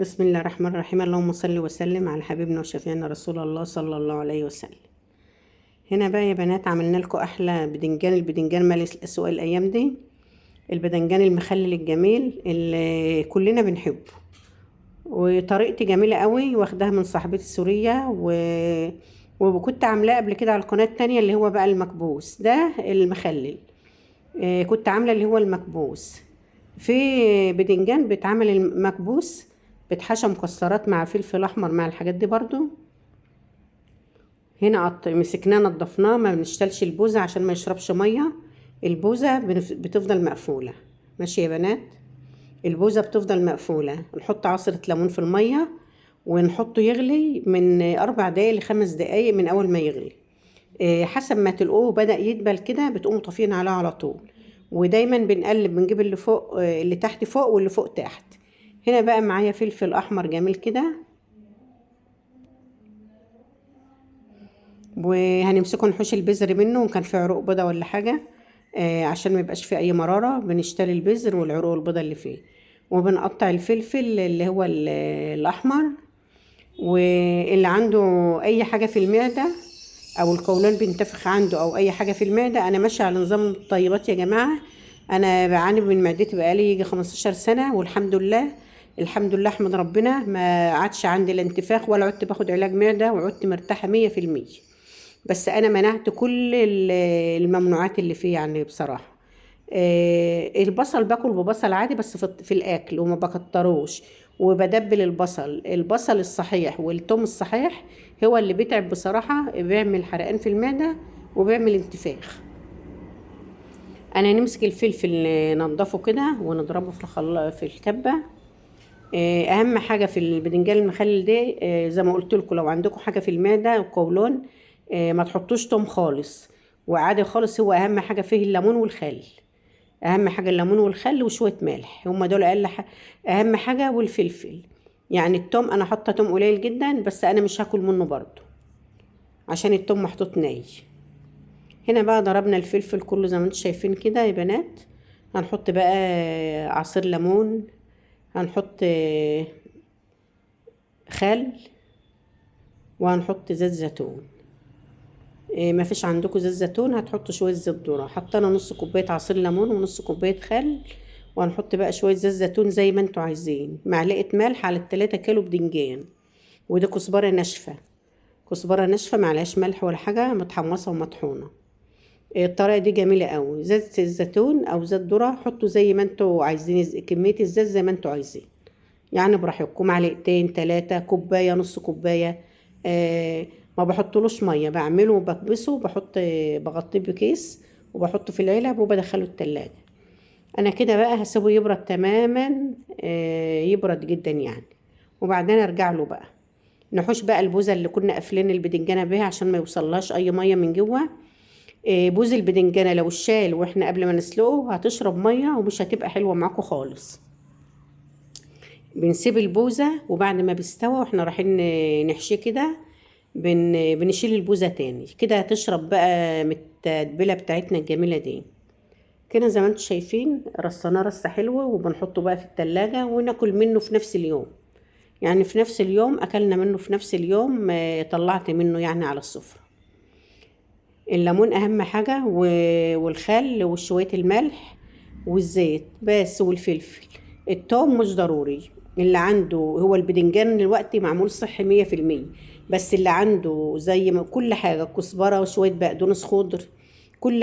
بسم الله الرحمن الرحيم. اللهم صل وسلم على حبيبنا وشفيعنا رسول الله صلى الله عليه وسلم. هنا بقى يا بنات عملنا لكم احلى بدنجان. البدنجان مال السوق الايام دي، البدنجان المخلل الجميل اللي كلنا بنحبه، وطريقتي جميله قوي واخداها من صاحبتي السوريه وكنت عاملاه قبل كده على القناه التانية اللي هو بقى المكبوس ده المخلل. كنت عامله اللي هو المكبوس. في بدنجان بيتعمل المكبوس بتحشى مكسرات مع فلفل احمر مع الحاجات دي برضو. هنا مسكناه نضفناه، ما بنشتلش البوزه عشان ما يشربش ميه. البوزه بتفضل مقفوله. ماشي يا بنات، البوزه بتفضل مقفوله. نحط عصره ليمون في الميه ونحطه يغلي من 4 دقايق ل5 دقايق من اول ما يغلي. حسب ما تلقوه بدأ يدبل كده بتقوموا طافين عليه على طول. ودايما بنقلب، بنجيب اللي فوق اللي تحت فوق واللي فوق تحت. هنا بقى معايا فلفل احمر جميل كده، وهنمسكه نحوش البذر منه، وكان في عروق بيضة ولا حاجة عشان ما يبقاش فيه اي مرارة. بنشتري البذر والعروق البيضة اللي فيه، وبنقطع الفلفل اللي هو الاحمر. واللي عنده اي حاجة في المعدة او القولون بينتفخ عنده او اي حاجة في المعدة، انا ماشية على نظام الطيبات يا جماعة. انا بعاني من معدتي بقالي يجي 15 سنة، والحمد لله الحمد لله احمد ربنا ما عادش عندي الانتفاخ ولا عدت باخد علاج معدة، وعدت مرتاحة 100%. بس انا منعت كل الممنوعات اللي فيه يعني بصراحة. البصل باكل ببصل عادي بس في الاكل وما بكتروش. وبدبل البصل الصحيح والثوم الصحيح هو اللي بيتعب بصراحة، بيعمل حرقان في المعدة وبيعمل انتفاخ. انا نمسك الفلفل ننضفه كده ونضربه في الكبة. اهم حاجة في البدنجان المخلل ده، زي ما قلت لكم، لو عندكم حاجة في المعدة وقولون ما تحطوش توم خالص، وعادي خالص. هو اهم حاجة فيه الليمون والخل. اهم حاجه الليمون والخل وشويه ملح، هما دول اهم حاجه. والفلفل يعني التوم انا حاطه توم قليل جدا، بس انا مش هاكل منه برضو عشان التوم محطوط ني. هنا بقى ضربنا الفلفل كله زي ما انتم شايفين كده يا بنات. هنحط بقى عصير ليمون، هنحط خل، وهنحط زيت زيتون. ما فيش عندكم زيت زيتون هتحطوا شويه زيت ذره. حطينا نص كوبايه عصير ليمون ونص كوبايه خل، وهنحط بقى شويه زيت زيتون زي ما انتوا عايزين. معلقه ملح على 3 كيلو بدنجان. وده كزبره ناشفه، كزبره ناشفه معلهاش ملح ولا حاجه، متحمصه ومطحونه. الطريقه دي جميله قوي. زيت الزيتون او زيت ذره حطوا زي ما انتوا عايزين، كميه الزيت زي ما انتوا عايزين يعني براحتكم. معلقتين 3 كوبايه، نص كوبايه. ما بحطلوش ميه، بعمله وبكبسه، بغطيه بكيس وبحطه في العلب وبدخله التلاجة. انا كده بقى هسيبه يبرد تماما، يبرد جدا يعني. وبعدين ارجع له بقى. نحوش بقى البوزه اللي كنا قافلين البدنجانه بيها عشان ما يوصلهاش اي ميه من جوه. بوز البدنجانه لو الشال واحنا قبل ما نسلقه هتشرب ميه ومش هتبقى حلوه معاكم خالص. بنسيب البوزة، وبعد ما بيستوى واحنا رايحين نحشيه كده بنشيل البوزة تاني كده. هتشرب بقى من التتبيلة بتاعتنا الجميلة دي كده زي ما انتم شايفين. رصناه رصة حلوة وبنحطه بقى في التلاجة وناكل منه في نفس اليوم. يعني في نفس اليوم اكلنا منه، في نفس اليوم طلعت منه يعني على السفرة. الليمون اهم حاجة والخل وشوية الملح والزيت بس، والفلفل. التوم مش ضروري. اللي عنده هو البدنجان دلوقتي معمول صحي 100%، بس اللي عنده زي ما كل حاجة كزبرة وشوية بقدونس خضر كل